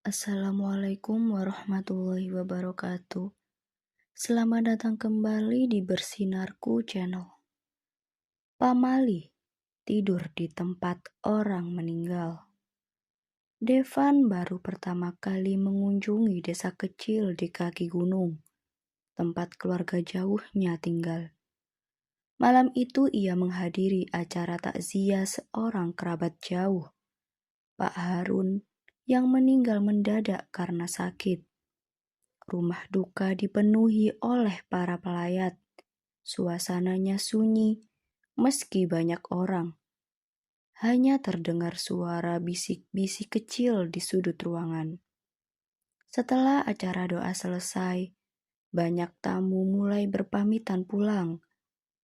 Assalamualaikum warahmatullahi wabarakatuh. Selamat datang kembali di Bersinarku Channel. Pamali tidur di tempat orang meninggal. Devan baru pertama kali mengunjungi desa kecil di kaki gunung, tempat keluarga jauhnya tinggal. Malam itu ia menghadiri acara takziah seorang kerabat jauh, Pak Harun, yang meninggal mendadak karena sakit. Rumah duka dipenuhi oleh para pelayat. Suasananya sunyi, meski banyak orang. Hanya terdengar suara bisik-bisik kecil di sudut ruangan. Setelah acara doa selesai, banyak tamu mulai berpamitan pulang.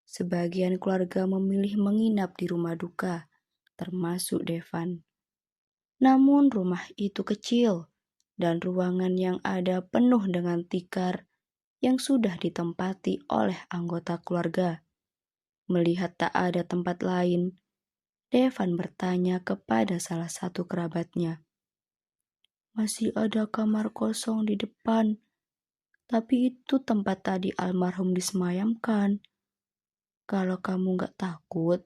Sebagian keluarga memilih menginap di rumah duka, termasuk Devan. Namun rumah itu kecil, dan ruangan yang ada penuh dengan tikar yang sudah ditempati oleh anggota keluarga. Melihat tak ada tempat lain, Devan bertanya kepada salah satu kerabatnya. Masih ada kamar kosong di depan, tapi itu tempat tadi almarhum disemayamkan. Kalau kamu gak takut,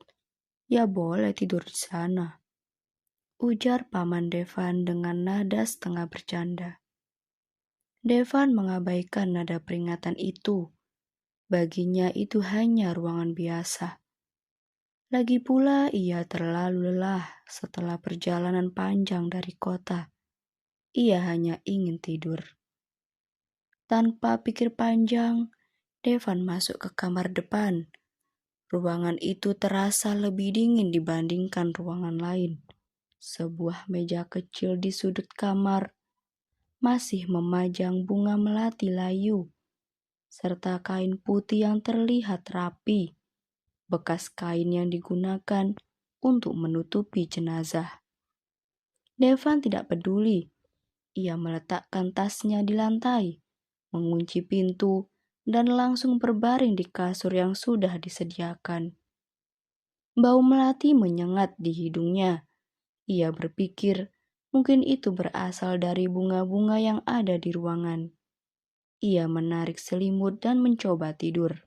ya boleh tidur di sana, ujar paman Devan dengan nada setengah bercanda. Devan mengabaikan nada peringatan itu. Baginya itu hanya ruangan biasa. Lagi pula ia terlalu lelah setelah perjalanan panjang dari kota. Ia hanya ingin tidur. Tanpa pikir panjang, Devan masuk ke kamar depan. Ruangan itu terasa lebih dingin dibandingkan ruangan lain. Sebuah meja kecil di sudut kamar masih memajang bunga melati layu, serta kain putih yang terlihat rapi, bekas kain yang digunakan untuk menutupi jenazah. Devan tidak peduli. Ia meletakkan tasnya di lantai, mengunci pintu, dan langsung berbaring di kasur yang sudah disediakan. Bau melati menyengat di hidungnya. Ia berpikir mungkin itu berasal dari bunga-bunga yang ada di ruangan. Ia menarik selimut dan mencoba tidur.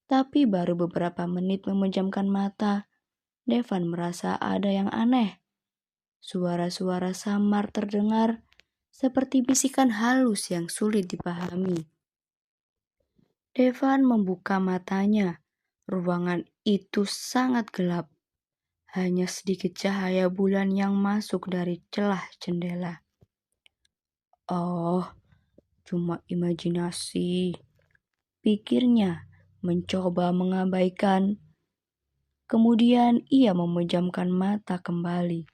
Tapi baru beberapa menit memejamkan mata, Devan merasa ada yang aneh. Suara-suara samar terdengar seperti bisikan halus yang sulit dipahami. Devan membuka matanya. Ruangan itu sangat gelap. Hanya sedikit cahaya bulan yang masuk dari celah jendela. Oh, cuma imajinasi, pikirnya mencoba mengabaikan. Kemudian ia memejamkan mata kembali.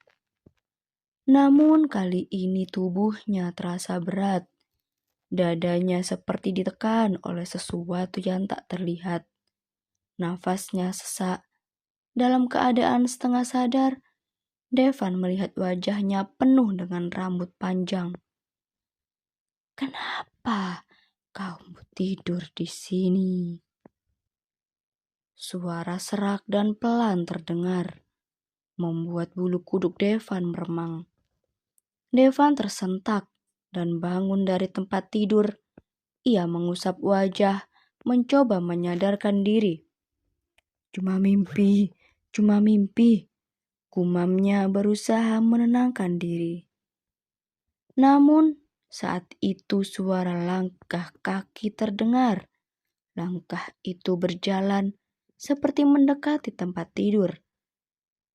Namun kali ini tubuhnya terasa berat. Dadanya seperti ditekan oleh sesuatu yang tak terlihat. Nafasnya sesak. Dalam keadaan setengah sadar, Devan melihat wajahnya penuh dengan rambut panjang. Kenapa kamu tidur di sini? Suara serak dan pelan terdengar, membuat bulu kuduk Devan meremang. Devan tersentak dan bangun dari tempat tidur. Ia mengusap wajah, mencoba menyadarkan diri. Cuma mimpi, gumamnya berusaha menenangkan diri. Namun saat itu suara langkah kaki terdengar. Langkah itu berjalan seperti mendekati tempat tidur.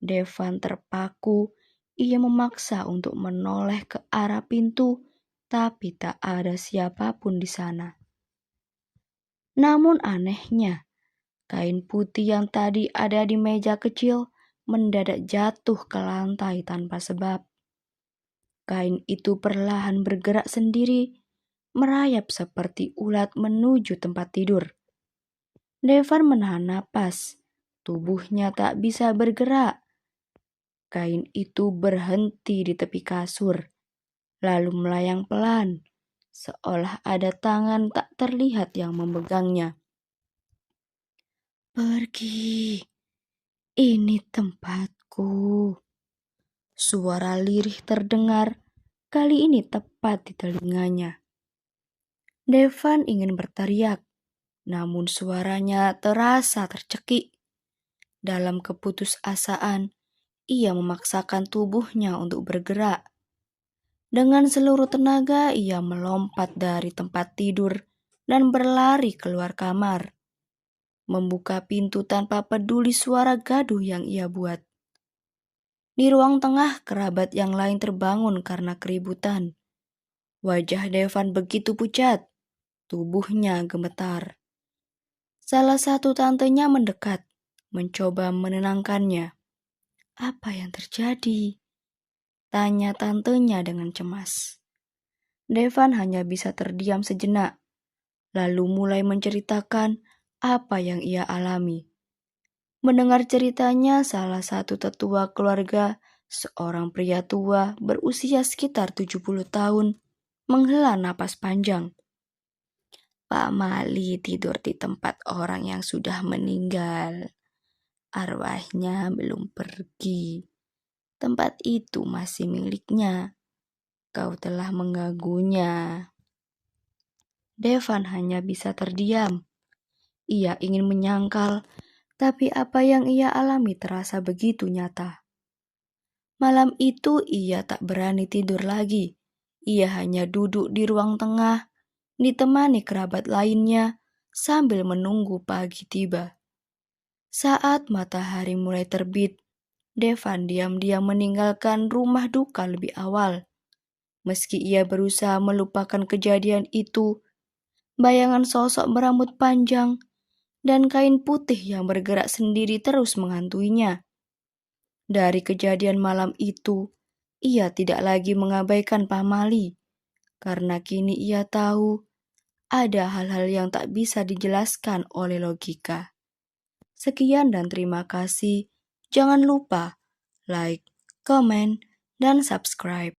Devan terpaku. Ia memaksa untuk menoleh ke arah pintu, tapi tak ada siapapun di sana. Namun anehnya, kain putih yang tadi ada di meja kecil mendadak jatuh ke lantai tanpa sebab. Kain itu perlahan bergerak sendiri, merayap seperti ulat menuju tempat tidur. Devan menahan napas, tubuhnya tak bisa bergerak. Kain itu berhenti di tepi kasur, lalu melayang pelan, seolah ada tangan tak terlihat yang memegangnya. Pergi, ini tempatku. Suara lirih terdengar, kali ini tepat di telinganya. Devan ingin berteriak, namun suaranya terasa tercekik. Dalam keputusasaan, ia memaksakan tubuhnya untuk bergerak. Dengan seluruh tenaga, ia melompat dari tempat tidur dan berlari keluar kamar, membuka pintu tanpa peduli suara gaduh yang ia buat. Di ruang tengah, kerabat yang lain terbangun karena keributan. Wajah Devan begitu pucat, tubuhnya gemetar. Salah satu tantenya mendekat, mencoba menenangkannya. "Apa yang terjadi?" tanya tantenya dengan cemas. Devan hanya bisa terdiam sejenak, lalu mulai menceritakan apa yang ia alami. Mendengar ceritanya, salah satu tetua keluarga, seorang pria tua berusia sekitar 70 tahun, menghela napas panjang. "Pak Mali tidur di tempat orang yang sudah meninggal. Arwahnya belum pergi. Tempat itu masih miliknya. Kau telah mengganggunya." Devan hanya bisa terdiam. Ia ingin menyangkal, tapi apa yang ia alami terasa begitu nyata. Malam itu ia tak berani tidur lagi. Ia hanya duduk di ruang tengah, ditemani kerabat lainnya sambil menunggu pagi tiba. Saat matahari mulai terbit, Devan diam-diam meninggalkan rumah duka lebih awal. Meski ia berusaha melupakan kejadian itu, bayangan sosok berambut panjang dan kain putih yang bergerak sendiri terus menghantuinya. Dari kejadian malam itu, ia tidak lagi mengabaikan pamali, karena kini ia tahu ada hal-hal yang tak bisa dijelaskan oleh logika. Sekian dan terima kasih. Jangan lupa like, komen, dan subscribe.